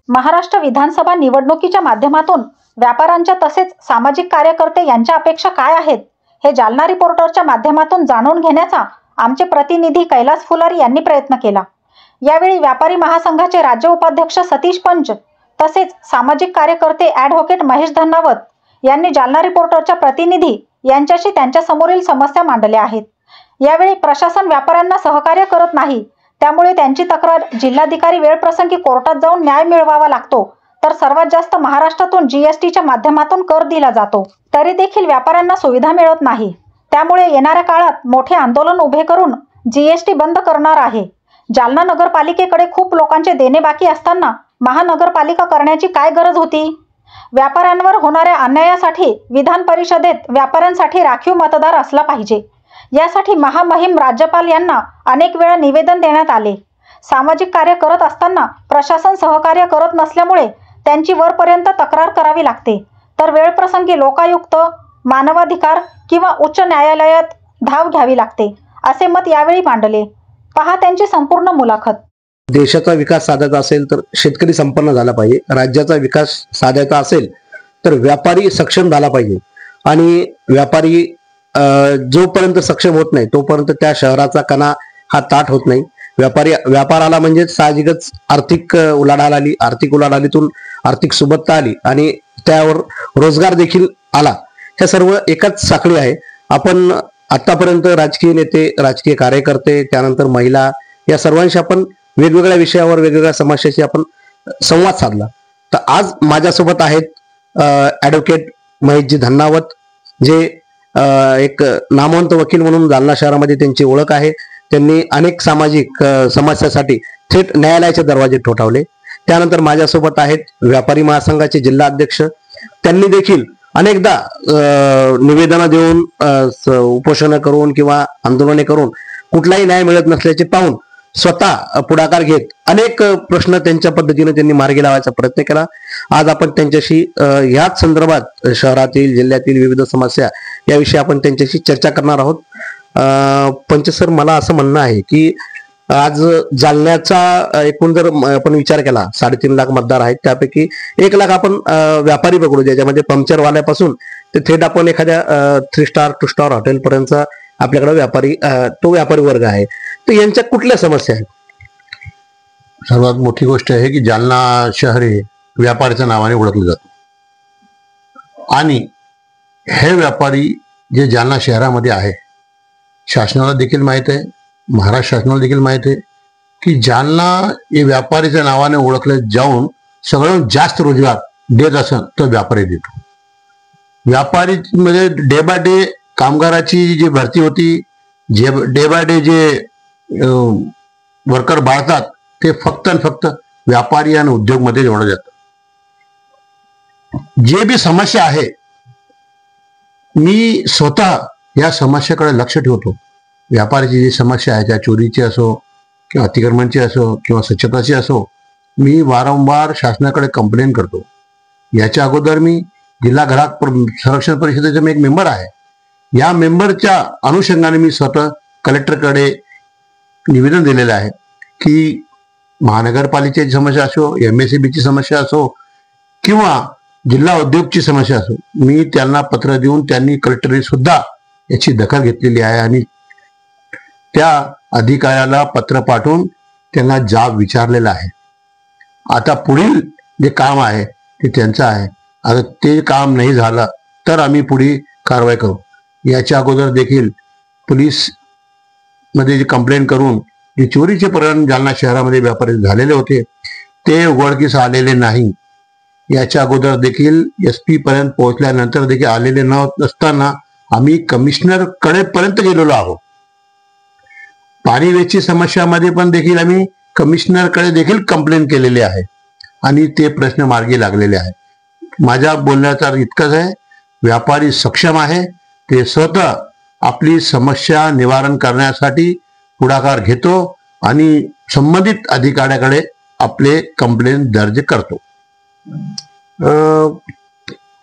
महाराष्ट्र विधानसभा निवडणुकीच्या माध्यमातून व्यापाऱ्यांच्या तसेच सामाजिक कार्यकर्ते यांच्या अपेक्षा काय आहेत हे जालना रिपोर्टरच्या माध्यमातून जाणून घेण्याचा आमचे प्रतिनिधी कैलास फुलारी यांनी प्रयत्न केला। यावेळी व्यापारी महासंघाचे राज्य उपाध्यक्ष सतीश पंच तसेच सामाजिक कार्यकर्ते ॲडव्होकेट महेश धन्नावत यांनी जालना रिपोर्टरच्या प्रतिनिधी यांच्याशी त्यांच्या समोरील समस्या मांडल्या आहेत। यावेळी प्रशासन व्यापाऱ्यांना सहकार्य करत नाही, त्यामुळे त्यांची तक्रार जिल्हाधिकारी वेळप्रसंगी कोर्टात जाऊन न्याय मिळवावा लागतो, तर सर्वात जास्त महाराष्ट्रातून जीएसटीच्या माध्यमातून कर दिला जातो, तरी देखील व्यापाऱ्यांना सुविधा मिळत नाही। त्यामुळे येणाऱ्या काळात मोठे आंदोलन उभे करून जीएसटी बंद करणार आहे। जालना नगरपालिकेकडे खूप लोकांचे देणे बाकी असताना महानगरपालिका करण्याची काय गरज होती? व्यापाऱ्यांवर होणाऱ्या अन्यायासाठी विधान परिषदेत व्यापाऱ्यांसाठी राखीव मतदार असला पाहिजे, यासाठी महामहिम राज्यपाल यांना अनेक वेळा निवेदन देण्यात आले। सामाजिक कार्य करत असताना प्रशासन सहकार्य करत नसल्यामुळे त्यांची वरपर्यंत तक्रार करावी लागते, तर वेळप्रसंगी लोकायुक्त, मानवाधिकार किंवा उच्च न्यायालयात धाव घ्यावी लागते, असे मत यावेळी मांडले। पहा त्यांची संपूर्ण मुलाखत। देशाचा विकास साधायचा असेल तर शेतकरी संपन्न झाला पाहिजे, राज्याचा विकास साधायचा असेल तर व्यापारी सक्षम झाला पाहिजे आणि व्यापारी जोपर्यंत सक्षम होत नाही तोपर्यंत त्या शहराचा कणा हा ताट होत नाही। व्यापाराला म्हणजे साहजिकच आर्थिक उलाढाल आली, आर्थिक उलाढालीतून आर्थिक सुबत्ता आली आणि त्यावर रोजगार देखील आला। हे सर्व एकच साखळी आहे। आपण आतापर्यंत राजकीय नेते, राजकीय कार्यकर्ते, त्यानंतर महिला या सर्वांशी आपण वेगवेगळ्या विषयावर वेगवेगळ्या समस्याशी आपण संवाद साधला। तर आज माझ्यासोबत आहेत ॲडव्होकेट महेशजी धन्नावत, जे एक नामवंत वकील म्हणून जालना शहरामध्ये त्यांची ओळख आहे। त्यांनी अनेक सामाजिक समस्यासाठी थेट न्यायालयाचे दरवाजे ठोठावले। त्यानंतर माझ्यासोबत आहेत व्यापारी महासंघाचे जिल्हा अध्यक्ष, त्यांनी देखील अनेकदा निवेदनं देऊन, उपोषण करून किंवा आंदोलने करून कुठलाही न्याय मिळत नसल्याचे पाहून स्वतः पुढाकार घेत अनेक प्रश्न त्यांच्या पद्धतीने त्यांनी मार्गी लावायचा प्रयत्न केला। आज आपण त्यांच्याशी याच संदर्भात शहरातील, जिल्ह्यातील विविध समस्या याविषयी आपण त्यांच्याशी चर्चा करणार आहोत। पंच सर, मला असं म्हणणं आहे की आज जालन्याचा एकूण जर आपण विचार केला 3.5 लाख मतदार आहेत, त्यापैकी 1 लाख आपण व्यापारी पकडू, ज्याच्यामध्ये पंक्चरवाल्यापासून ते थेट आपण एखाद्या 3 स्टार 2 स्टार हॉटेलपर्यंत आपल्याकडे व्यापारी, तो व्यापारी वर्ग आहे। तर यांच्या कुठल्या समस्या आहेत? सर्वात मोठी गोष्ट आहे की जालना शहर हे व्यापाऱ्याच्या नावाने ओळखलं जातं आणि हे व्यापारी जे जालना शहरामध्ये आहे, शासनाला देखील माहीत आहे, महाराष्ट्र शासनाला देखील माहीत आहे की जालना हे व्यापारीच्या नावाने ओळखलं जाऊन सगळ्यात जास्त रोजगार देत असेल तर व्यापारी देतो। व्यापारी मध्ये डे बाय डे कामगाराची जी भरती होती, जे डे बाय डे जे वर्कर बाळतात, ते फक्त आणि फक्त व्यापारी आणि उद्योग मध्ये जोडलं जातं। जे बी समस्या आहे, मी स्वतः या समस्याकडे लक्ष ठेवतो। व्यापाराची जी समस्या आहे, त्या चोरीची असो किंवा अतिक्रमणाची असो किंवा स्वच्छताची असो, मी वारंवार शासनाकडे कंप्लेंट करतो। याच्या अगोदर मी जिल्हा ग्राहक संरक्षण परिषदेचा मी एक मेंबर आहे। या मेंबरच्या अनुषंगाने मी स्वतः कलेक्टरकडे निवेदन दिलेलं आहे की महानगरपालिकेची समस्या असो, MSEBची समस्या असो किंवा जिल्हा उद्योगची समस्या असो, मी त्यांना पत्र देऊन त्यांनी कलेक्टरने सुद्धा याची दखल घेतलेली आहे आणि त्या अधिकाऱ्याला पत्र पाठवून त्यांना जाब विचारलेला आहे। आता पुढील जे काम आहे ते त्यांचं आहे। आता ते काम नाही झालं तर आम्ही पुढे कारवाई करू। याच्या अगोदर देखील पोलीस मध्ये जे कंप्लेंट करून जे चोरीचे प्रकरण जालना शहरामध्ये व्यापारी झालेले होते ते उघडकीस आलेले नाही। याच्या अगोदर देखील SP पर्यंत पोहोचल्यानंतर देखील आलेले नसताना आम्ही कमिशनर कडे पर्यंत गेलेलो आहोत। पाणी वेची समस्यामध्ये पण देखील आम्ही कमिशनरकडे देखील कंप्लेंट केलेली आहे आणि ते प्रश्न मार्गी लागलेले आहेत। माझ्या बोलण्याचा इतकंच आहे, व्यापारी सक्षम आहे, ते स्वतः आपली समस्या निवारण करण्यासाठी पुढाकार घेतो आणि संबंधित अधिकाऱ्याकडे आपले कंप्लेंट दर्ज करतो।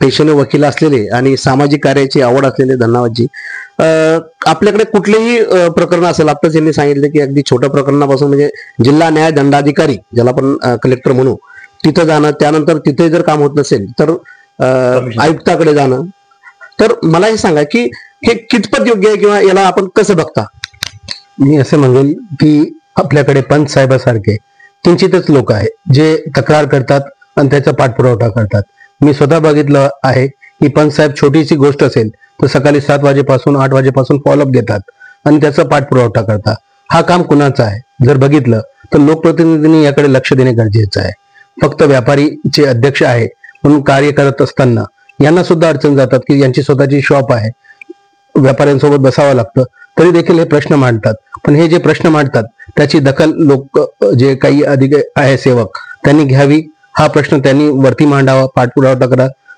पेशाने वकील असलेले आणि सामाजिक कार्याची आवड असलेले धन्नावतजी, आपल्याकडे कुठलेही प्रकरण असेल, आताच यांनी सांगितले की अगदी छोट्या प्रकरणापासून म्हणजे जिल्हा न्याय दंडाधिकारी, ज्याला आपण कलेक्टर म्हणू, तिथं जाणं, त्यानंतर तिथे जर काम होत नसेल तर आयुक्ताकडे जाणं. तर मला हे सांगा की हे कितपत योग्य आहे किंवा याला आपण कसं बघता? मी असं म्हणेल की आपल्याकडे पंच साहेबासारखे किंचितच लोक आहेत जे तक्रार करतात आणि त्याचा पाठपुरावा करतात. मी स्वतः बघितलं आहे की पंच साहेब छोटीशी गोष्ट असेल तर सकाळी 7 वाजेपासून 8 वाजेपासून फॉलोअप घेतात आणि त्याचा पाठपुरावा करतात. हा काम कुणाचा आहे? जर बघितलं तर लोकप्रतिनिधींनी याकडे लक्ष देणे गरजेचं आहे. फक्त व्यापारीचे अध्यक्ष आहे म्हणून कार्य करत असताना यांना सुद्धा अडचण जातात की यांची स्वतःची शॉप आहे, व्यापाऱ्यांसोबत बसावं लागतं, तरी देखील हे प्रश्न मांडतात. पण हे जे प्रश्न मांडतात त्याची दखल लोक जे काही अधिकारी आहे सेवक त्यांनी घ्यावी. हा प्रश्न त्यांनी वरती मांडावा, पाठपुरावा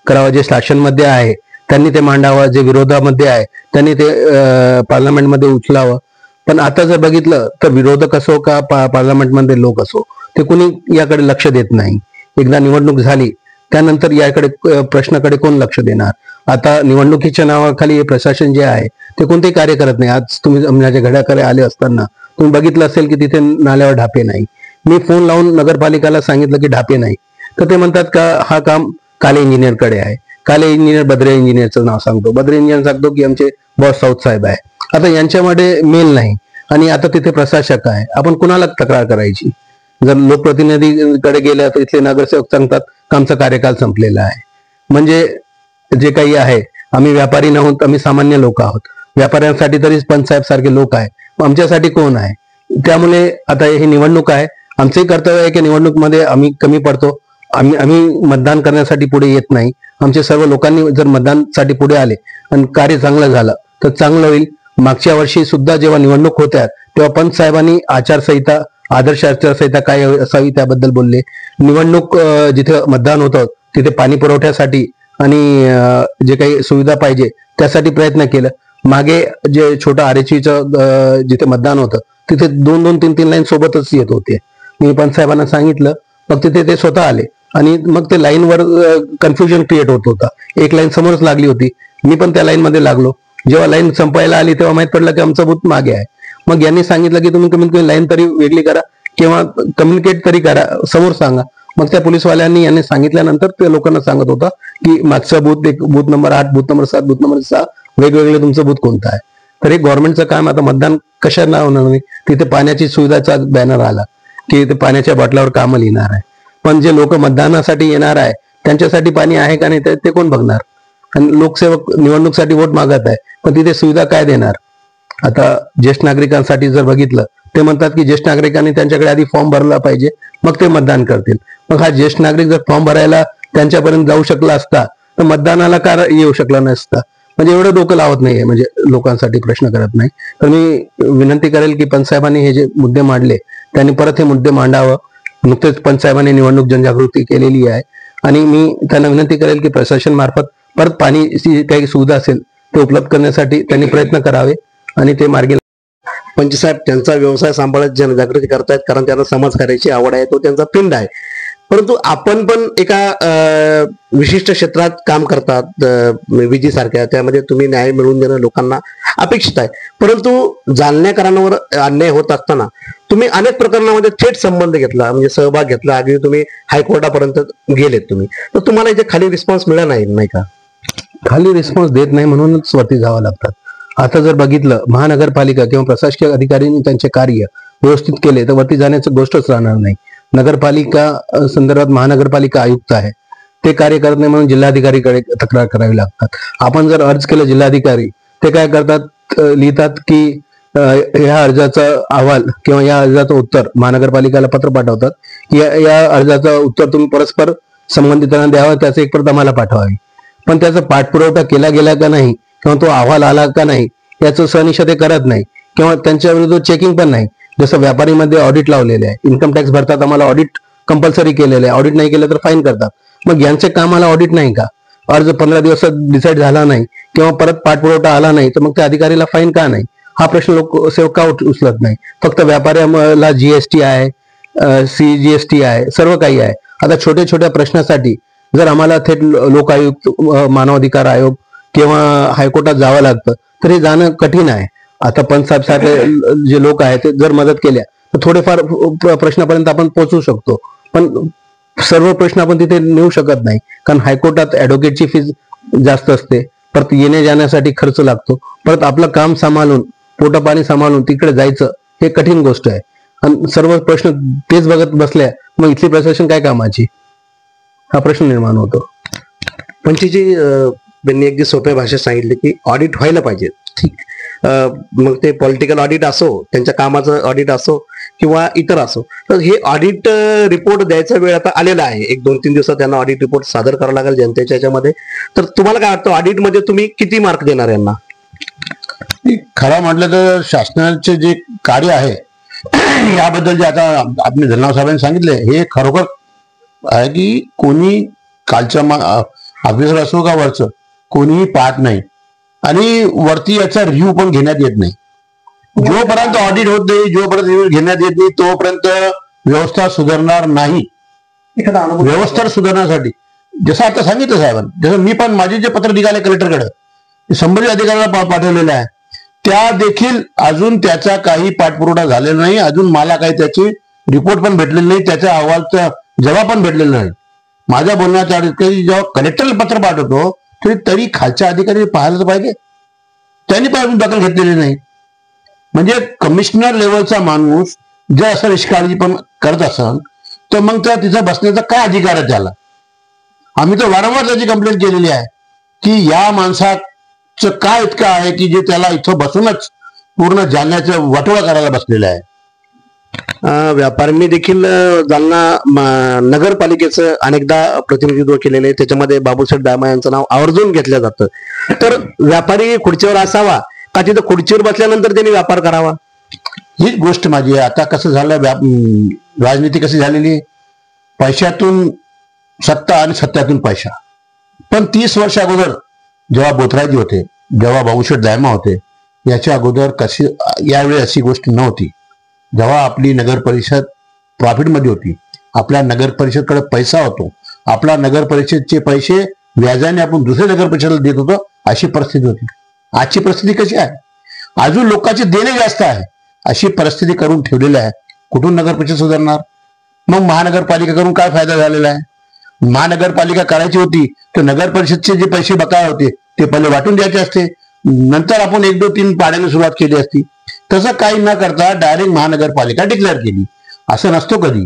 करावा. जे शासनमध्ये आहे त्यांनी ते मांडावा, जे विरोधामध्ये आहे त्यांनी ते पार्लमेंटमध्ये उचलावं. पण आता जर बघितलं तर विरोधक असो का पार्लमेंटमध्ये लोक असो ते कुणी याकडे लक्ष देत नाही. एकदा निवडणूक झाली त्यानंतर याकडे प्रश्नाकडे कोण लक्ष देणार? आता निवडणुकीच्या नावाखाली हे प्रशासन जे आहे ते कोणतेही कार्य करत नाही. आज तुम्ही माझ्या घड्याकडे आले असताना तुम्ही बघितलं असेल की तिथे नाल्यावर ढापे नाही. मी फोन लावून नगरपालिकेला सांगितलं की ढापे नाही, तर ते म्हणतात का हा काम काले इंजिनियरकडे आहे. काले इंजिनियर बद्रे इंजिनियरचं नाव सांगतो, बद्रे इंजिनियर सांगतो की आमचे बॉस साऊथ साहेब आहे. आता यांच्यामध्ये मेल नाही आणि आता तिथे प्रशासक आहे. आपण कुणाला तक्रार करायची? जर लोकप्रतिनिधीकडे गेलं तर इथले नगरसेवक सांगतात का आमचा कार्यकाल संपलेला आहे. म्हणजे जे काही आहे, आम्ही व्यापारी नव्हत, आम्ही सामान्य लोक आहोत. व्यापाऱ्यांसाठी तरी पंचसाहेब सारखे लोक आहे, आमच्यासाठी कोण आहे? त्यामुळे आता ही निवडणूक आहे, आमचंही कर्तव्य आहे की निवडणूकमध्ये आम्ही कमी पडतो, आम्ही मतदान करण्यासाठी पुढे येत नाही. आमच्या सर्व लोकांनी जर मतदानसाठी पुढे आले आणि कार्य चांगलं झालं तर चांगलं होईल. मागच्या वर्षी सुद्धा जेव्हा निवडणूक होत्या तेव्हा पंच साहेबांनी आचारसंहिता, आदर्श आचारसंहिता काय असावी त्याबद्दल बोलले. निवडणूक जिथे मतदान होतं तिथे पाणी पुरवठ्यासाठी आणि जे काही सुविधा पाहिजे त्यासाठी प्रयत्न केलं. मागे जे छोटं आरेचीचं जिथे मतदान होतं तिथे 2-2, 3-3 लाईन सोबतच येत होते. मी पंच साहेबांना सांगितलं, मग तिथे ते स्वतः आले आणि मग ते लाईनवर कन्फ्युजन क्रिएट होत होता. एक लाईन समोरच लागली होती, मी पण त्या लाईन मध्ये लागलो. जेव्हा लाईन संपायला आली तेव्हा माहित पडलं की आमचं बूथ मागे आहे. मग यांनी सांगितलं की तुम्ही कमीत कमी लाईन तरी वेगळी करा किंवा कम्युनिकेट तरी करा, समोर सांगा. मग त्या पोलीसवाल्यांनी यांनी सांगितल्यानंतर ते लोकांना सांगत होता की मागचा बूथ, एक booth number 8, booth number 7, booth number 6 वेगवेगळे तुमचं बूथ कोणतं आहे. तर हे गव्हर्नमेंटचं काम. आता मतदान कशाला होणार नाही? तिथे पाण्याची सुविधाचा बॅनर आला की ते पाण्याच्या बॉटलावर कामं लिहिणार आहे, पण जे लोक मतदानासाठी येणार आहे त्यांच्यासाठी पाणी आहे का नाही ते कोण बघणार? आणि लोकसेवक निवडणुकीसाठी वोट मागत आहे पण तिथे सुविधा काय देणार? आता ज्येष्ठ नागरिकांसाठी जर बघितलं ते म्हणतात की ज्येष्ठ नागरिकांनी त्यांच्याकडे आधी फॉर्म भरला पाहिजे मग ते मतदान करतील. मग हा ज्येष्ठ नागरिक जर फॉर्म भरायला त्यांच्यापर्यंत जाऊ शकला असता तर मतदानाला का येऊ शकला नसता? म्हणजे एवढं डोकं लावत नाहीये, म्हणजे लोकांसाठी प्रश्न करत नाही. तर मी विनंती करेल की पंचसाहेबांनी हे जे मुद्दे मांडले त्यांनी परत हे मुद्दे मांडावं. नुकतेच पंचसाहेबांनी निवडणूक जनजागृती केलेली आहे आणि मी त्यांना विनंती करेल की प्रशासन मार्फत परत पाणीची काही सुविधा असेल ते उपलब्ध करण्यासाठी त्यांनी प्रयत्न करावे आणि ते मार्गी. पंचसाहेब त्यांचा व्यवसाय सांभाळत जनजागृती करतायत कारण त्यांना समाजकार्याची आवड आहे, तो त्यांचा पिंड आहे. परंतु आपण पण एका विशिष्ट क्षेत्रात काम करतात विजी सारख्या, त्यामध्ये तुम्ही न्याय मिळवून देणं लोकांना अपेक्षित आहे. परंतु जालन्याकरांवर अन्याय होत असताना तुम्ही अनेक प्रकरणामध्ये थेट संबंध घेतला, म्हणजे सहभाग घेतला, अगदी तुम्ही हायकोर्टापर्यंत गेलेत तुम्ही, तर तुम्हाला इथे खाली रिस्पॉन्स मिळाला नाही का? खाली रिस्पॉन्स देत नाही म्हणूनच वरती जावं लागतात. आता जर बघितलं महानगरपालिका किंवा प्रशासकीय अधिकाऱ्यांनी त्यांचे कार्य व्यवस्थित केले तर वरती जाण्याचं गोष्टच राहणार नाही. नगरपालिका संदर्भात महानगरपालिका आयुक्त आहे, ते कार्य करत नाही म्हणून जिल्हाधिकारीकडे तक्रार करावी लागतात. आपण जर अर्ज केलं जिल्हाधिकारी ते काय करतात, लिहितात की या अर्जाचा अहवाल किंवा या अर्जाचं उत्तर महानगरपालिकेला पत्र पाठवतात की या अर्जाचं उत्तर तुम्ही परस्पर संबंधितांना द्यावं, त्याचं एक प्रत आम्हाला पाठवावी. पण त्याचा पाठपुरावा केला गेला का नाही किंवा तो अहवाल आला का नाही याचं सनिशा ते करत नाही किंवा त्यांच्या विरुद्ध चेकिंग पण नाही. जसं व्यापारीमध्ये ऑडिट लावलेले आहे, इन्कम टॅक्स भरतात, आम्हाला ऑडिट कंपल्सरी केलेलं आहे, ऑडिट नाही केलं तर फाईन करतात. मग यांचे कामाला ऑडिट नाही का? अर्ज 15 दिवसात डिसाईड झाला नाही किंवा परत पाठपुरवठा आला नाही तर मग त्या अधिकारीला फाईन का नाही? हा प्रश्न लोकसेवक का उचलत नाही? फक्त व्यापाऱ्याला जीएसटी आहे, CGST आहे, सर्व काही आहे. आता छोट्या छोट्या प्रश्नासाठी जर आम्हाला थेट लोकायुक्त, मानवाधिकार आयोग किंवा हायकोर्टात जावं लागतं तर हे जाणं कठीण आहे. आता पंचसाहेब सारखे जे लोक आहेत ते जर मदत केल्या तर थोडेफार प्रश्नापर्यंत आपण पोहोचू शकतो. पण सर्व प्रश्न आपण तिथे नेऊ शकत नाही, कारण हायकोर्टात ऍडव्होकेटची फीज जास्त असते, परत येण्या जाण्यासाठी खर्च लागतो, परत आपलं काम सांभाळून पोटपाणी सांभाळून तिकडे जायचं हे कठीण गोष्ट आहे. आणि सर्व प्रश्न तेच बघत बसल्या मग इथली प्रशासन काय कामाची, हा प्रश्न निर्माण होतो. पंचजी त्यांनी अगदी सोप्या भाषेत सांगितले की ऑडिट व्हायला पाहिजे. ठीक, मग ते पॉलिटिकल ऑडिट असो, त्यांच्या कामाचं ऑडिट असो किंवा इतर असो, तर हे ऑडिट रिपोर्ट द्यायचा वेळ आता आलेला आहे. 1-2-3 दिवसात त्यांना ऑडिट रिपोर्ट सादर करावा लागेल जनतेच्या ह्याच्यामध्ये. तर तुम्हाला काय वाटतं, ऑडिट मध्ये तुम्ही किती मार्क देणार यांना? खरं म्हटलं तर शासनाचे जे कार्य आहे याबद्दल जे आता आपले धनराव साहेबांनी सांगितले हे खरोखर आहे की कोणी कालच्या ऑफिसर असो का वरचं कोणीही पाहत नाही आणि वरती याचा रिव्ह्यू पण घेण्यात येत नाही. जोपर्यंत ऑडिट होत नाही, जोपर्यंत रिव्ह्यू घेण्यात येत नाही, तोपर्यंत व्यवस्था सुधारणार नाही. व्यवस्था सुधारण्यासाठी जसं आता सांगितलं साहेबांनी, जसं मी पण माझे जे पत्र निघाले कलेक्टरकडे संबंधित अधिकाऱ्याला पाठवलेलं आहे, त्या देखील अजून त्याचा काही पाठपुरावा झालेला नाही. अजून मला काही त्याची रिपोर्ट पण भेटलेली नाही, त्याच्या अहवालचा जबाब पण भेटलेला नाही. माझ्या बोलण्याच्या अधिकारी जेव्हा कलेक्टरला पत्र पाठवतो तरी खालच्या अधिकारी पाहायला पाहिजे, त्यांनी पण अजून दखल घेतलेली नाही. म्हणजे कमिशनर लेवलचा माणूस जर असं निष्काळजी पण करत असेल तर मग त्या तिथं बसण्याचा काय अधिकार आहे त्याला? आम्ही तर वारंवार त्याची कंप्लेंट केलेली आहे की या माणसाचं काय इतकं आहे की जे त्याला इथं बसूनच पूर्ण जालन्याचं वाटोळा करायला बसलेलं आहे. व्यापाऱ्यांनी देखील जालना नगरपालिकेचं अनेकदा प्रतिनिधित्व केलेलं आहे, त्याच्यामध्ये बाबूसाहेब दामा यांचं नाव आवर्जून घेतलं जातं. तर व्यापारी खुर्चीवर असावा का तिथं खुर्चीवर बसल्यानंतर त्यांनी व्यापार करावा? हीच गोष्ट माझी आहे. आता कसं झालं, राजनीती कशी झालेली आहे, पैशातून सत्ता आणि सत्यातून पैसा. पण 30 वर्ष अगोदर जेव्हा बोथराजी होते, जेव्हा बाबूसाहेब दामा होते, याच्या अगोदर कशी यावेळी अशी गोष्ट नव्हती. जेव्हा आपली नगर परिषद प्रॉफिटमध्ये होती, आपल्या नगर परिषदकडे पैसा होतो, आपला नगर परिषदचे पैसे व्याजाने आपण दुसऱ्या नगर परिषदेला देत होतो, अशी परिस्थिती होती. आजची परिस्थिती कशी आहे? अजून लोकांचे देणे जास्त आहे, अशी परिस्थिती करून ठेवलेली आहे. कुठून नगर परिषद सुधारणार? मग महानगरपालिका करून काय फायदा झालेला आहे? महानगरपालिका करायची होती तर नगर परिषदचे जे पैसे बकाया होते ते पहिले वाटून द्यायचे असते, नंतर आपण 1-2-3 पाड्याने सुरुवात केली असती. तसं काही न करता डायरेक्ट महानगरपालिका डिक्लेअर केली. असं नसतो कधी.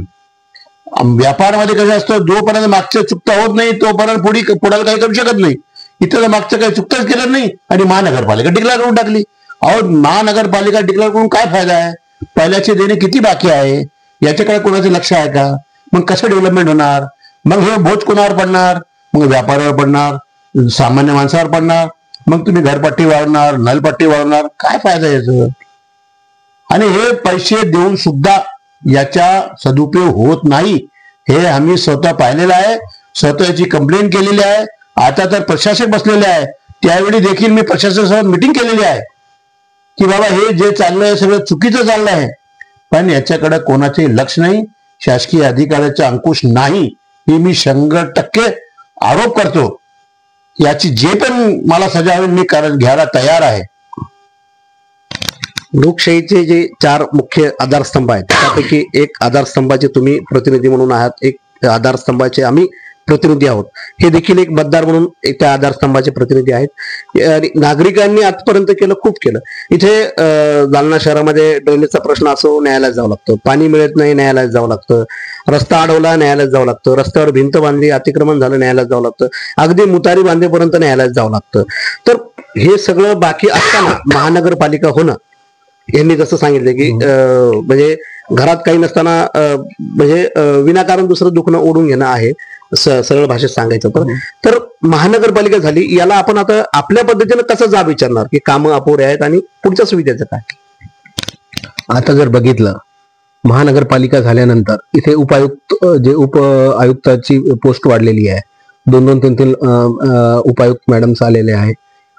व्यापारामध्ये कसं असतं, जोपर्यंत मागचं चुकता होत नाही तोपर्यंत पुढे काही करू शकत नाही. इथं तर मागचं काही चुकताच केलं नाही आणि महानगरपालिका डिक्लेअर करून टाकली. अहो, महानगरपालिका डिक्लेअर करून काय फायदा आहे? पहिल्याचे देणे किती बाकी आहे याच्याकडे कोणाचं लक्ष आहे का? मग कसं डेव्हलपमेंट होणार? मग हे बोज कोणावर पडणार? मग व्यापाऱ्यावर पडणार, सामान्य माणसावर पडणार. मग तुम्ही घरपट्टी वाढवणार, नलपट्टी वाढवणार, काय फायदा याचं? आणि हे पैसे देऊन सुद्धा याचा सदुपयोग होत नाही, हे आम्ही स्वतः पाहिलेलं आहे, स्वतःची कंप्लेंट केलेली आहे. आता तर प्रशासक बसलेले आहे, त्यावेळी देखील मी प्रशासनासोबत मिटिंग केलेली आहे की बाबा हे जे चाललंय सगळं चुकीचं चाललं आहे, पण याच्याकडे कोणाचे लक्ष नाही, शासकीय अधिकाऱ्याचा अंकुश नाही, हे मी 100% आरोप करतो. याची जे पण मला सजा होईल मी घ्यायला तयार आहे. लोकशाहीचे जे 4 मुख्य आधारस्तंभ आहेत त्यापैकी एक आधारस्तंभाचे तुम्ही प्रतिनिधी म्हणून आहात, एक आधारस्तंभाचे आम्ही प्रतिनिधी आहोत. हे देखील एक मतदार म्हणून एक त्या आधारस्तंभाचे प्रतिनिधी आहेत. नागरिकांनी आजपर्यंत खूप केलं. इथे जालना शहरामध्ये ड्रेनेजचा प्रश्न असो, न्यायालयात जावं लागतं. पाणी मिळत नाही, न्यायालयात जावं लागतं. रस्ता अडवला, न्यायालयात जावं लागतं. रस्त्यावर भिंत बांधली, अतिक्रमण झालं, न्यायालयात जावं लागतं. अगदी मुतारी बांधेपर्यंत न्यायालयात जावं लागतं. तर हे सगळं बाकी असताना महानगरपालिका होणं, यांनी जसं सांगितलं की म्हणजे घरात काही नसताना म्हणजे विनाकारण दुसरं दुखणं ओढून घेणं आहे, सरळ भाषेत सांगायचं तर महानगरपालिका झाली, याला आपण आता आपल्या पद्धतीने कसं जाब विचारणार की कामं अपुरे आहेत आणि पुढच्या सुविधेचं काय? आता जर बघितलं, महानगरपालिका झाल्यानंतर इथे उप आयुक्ताची पोस्ट वाढलेली आहे, 2-2, 3-3 उपायुक्त मॅडम्स आलेले आहे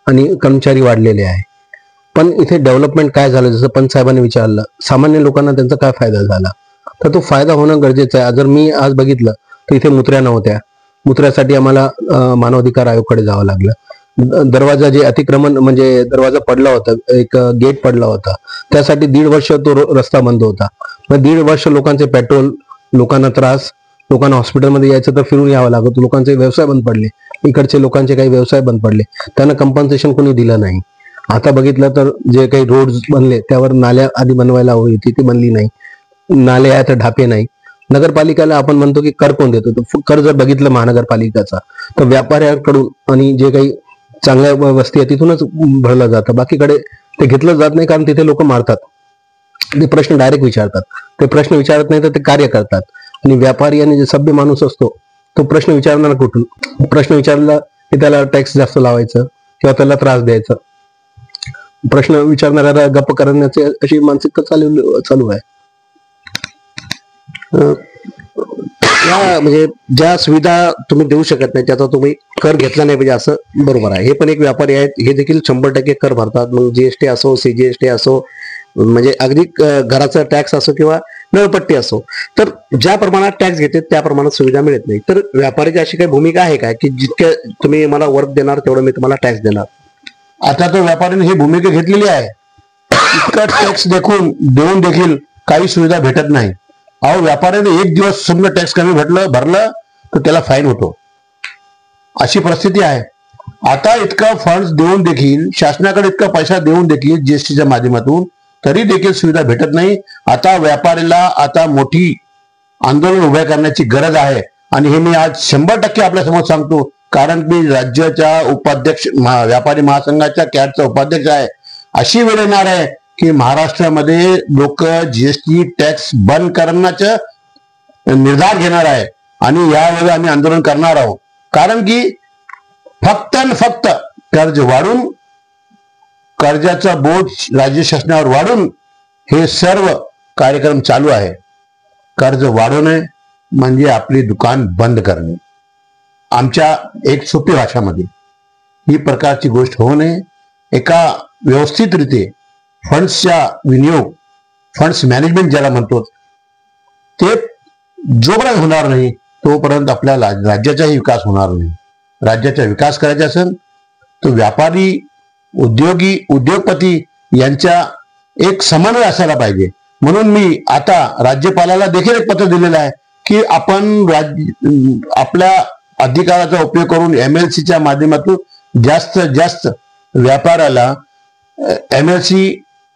आणि कर्मचारी वाढलेले आहे. पण इथे डेव्हलपमेंट काय झालं, जसं पंतसाहेबांनी विचारलं, सामान्य लोकांना त्यांचा काय फायदा झाला, तर तो फायदा होणं गरजेचं आहे. जर मी आज बघितलं तर इथे मुत्र्या नव्हत्या, मुत्र्यासाठी आम्हाला मानवाधिकार आयोगाकडे जावं लागलं. दरवाजा जे अतिक्रमण म्हणजे दरवाजा पडला होता, एक गेट पडला होता, त्यासाठी 1.5 वर्ष तो रस्ता बंद होता. मग 1.5 वर्ष लोकांचे पेट्रोल, लोकांना त्रास, लोकांना हॉस्पिटलमध्ये यायचं तर फिरून यावं लागत, लोकांचे व्यवसाय बंद पडले, इकडचे लोकांचे काही व्यवसाय बंद पडले, त्यांना कंपन्सेशन कोणी दिलं नाही. आता बघितलं तर जे काही रोड्स बनले त्यावर नाल्या आधी बनवायला हवी होती, ती बनली नाही. नाले आहे तर ढापे नाही. नगरपालिकेला आपण म्हणतो की कर कोण देतो, तर कर जर बघितलं महानगरपालिकेचा तर व्यापाऱ्यांकडून आणि जे काही चांगल्या वस्ती आहे तिथूनच भरलं जातं, बाकीकडे ते घेतलं जात नाही, कारण तिथे लोक मारतात. ते प्रश्न डायरेक्ट विचारतात, ते प्रश्न विचारत नाही तर ते कार्य करतात. आणि व्यापारी आणि जे सभ्य माणूस असतो तो प्रश्न विचारणार कुठून? प्रश्न विचारला की त्याला टॅक्स जास्त लावायचं किंवा त्याला त्रास द्यायचा. प्रश्न विचारणाऱ्याला गप्प करण्याची अशी मानसिकता चालू आहे. या म्हणजे ज्या सुविधा तुम्ही देऊ शकत नाही त्याचा तुम्ही कर घेतला नाही पाहिजे असं बरोबर आहे. हे पण एक व्यापारी आहेत, हे देखील 100% कर भरतात. मग जीएसटी असो, सीजीएसटी असो, म्हणजे अगदी घराचा टॅक्स असो किंवा नळपट्टी असो, तर ज्या प्रमाणात टॅक्स घेते त्या प्रमाणात सुविधा मिळत नाही. तर व्यापाऱ्याची अशी काही भूमिका आहे का की जितक्या तुम्ही मला वर्क देणार तेवढं मी तुम्हाला टॅक्स देणार? आता तो व्यापाऱ्याने ही भूमिका घेतलेली आहे. इतका टॅक्स देऊन देखील काही सुविधा भेटत नाही. अहो, व्यापाऱ्याने एक दिवस समजा टॅक्स कमी भरलं तर त्याला फाईन होतो, अशी परिस्थिती आहे. आता इतका फंड देऊन देखील, शासनाकडे इतका पैसा देऊन देखील जीएसटीच्या माध्यमातून तरी देखील सुविधा भेटत नाही. आता व्यापाऱ्याला आता मोठी आंदोलन उभ्या करण्याची गरज आहे. आणि हे मी आज 100% आपल्यासमोर सांगतो, कारण मी राज्याच्या उपाध्यक्ष, व्यापारी महासंघाच्या कॅटचा उपाध्यक्ष आहे. अशी वेळ येणार आहे की महाराष्ट्रामध्ये लोक जीएसटी टॅक्स बंद करण्याचा निर्धार घेणार आहे आणि यावेळी आम्ही आंदोलन करणार आहोत. कारण की फक्त आणि फक्त कर्ज वाढून, कर्जाचा बोध राज्य शासनावर वाढून हे सर्व कार्यक्रम चालू आहे. कर्ज वाढवणे म्हणजे आपली दुकान बंद करणे. आमच्या एक सोपी भाषामध्ये ही प्रकारची गोष्ट होऊ नये. एका व्यवस्थितरीते फंड्सचा विनियोग, फंड्स मॅनेजमेंट ज्याला म्हणतो, ते जोपर्यंत होणार नाही तोपर्यंत आपल्या राज्याचाही विकास होणार नाही. राज्याचा विकास करायचा असेल तर व्यापारी, उद्योगपती यांच्या एक समन्वय असायला पाहिजे. म्हणून मी आता राज्यपालाला देखील एक पत्र दिलेलं आहे की आपण आपल्या अधिकाराचा उपयोग करून MLCच्या माध्यमातून जास्तीत जास्त व्यापाराला MLC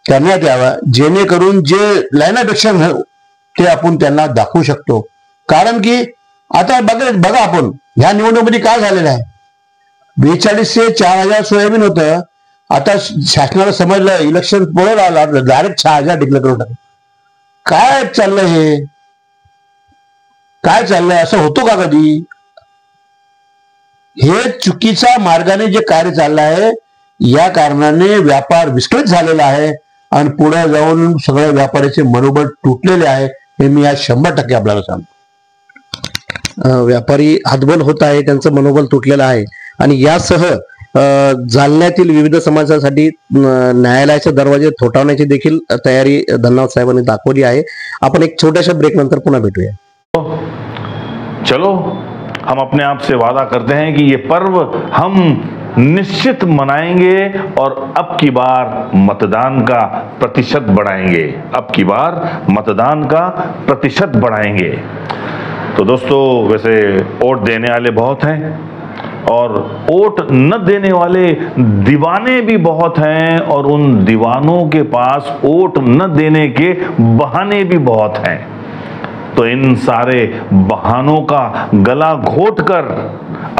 करण्यात यावा, जेणेकरून जे लाईन ऑफ ऍक्शन ते आपण त्यांना दाखवू शकतो. कारण की आता बघा आपण ह्या निवडणुकीमध्ये काय झालेलं आहे. 42 ते 4000 सोयाबीन होतं. आता शासनाला समजलं, इलेक्शन पुढे आला, डायरेक्ट 6000 डिक्लेअर करून टाकलं. काय चाललंय हे? काय चाललंय? असं होतो का कधी? हे चुकीच्या मार्गाने जे कार्य चाललं आहे, या कारणाने व्यापार विस्कळीत झालेला आहे आणि पुढे जाऊन सगळ्या व्यापाऱ्याचे मनोबल तुटलेले आहे. हे मी आज 100% आपल्याला सांगतो. व्यापारी हतबल होत आहे, त्यांचं मनोबल तुटलेलं आहे. आणि यासह जालन्यातील विविध समाजासाठी न्यायालयाचे दरवाजे थोठावण्याची देखील तयारी धन्नावत साहेबांनी दाखवली आहे. आपण एक छोट्याशा ब्रेक नंतर पुन्हा भेटूया. चलो, हम अपने आप से वादा करते हैं कि ये पर्व हम निश्चित मनाएंगे और अब की बार मतदान का प्रतिशत बढ़ाएंगे. अब की बार मतदान का प्रतिशत बढ़ाएंगे. तो दोस्तों, वैसे वोट देने वाले बहुत हैं और वोट न देने वाले दीवाने भी बहुत हैं, और उन दीवानों के पास वोट न देने के बहाने भी बहुत हैं. तो इन सारे बहानों का गला घोटकर,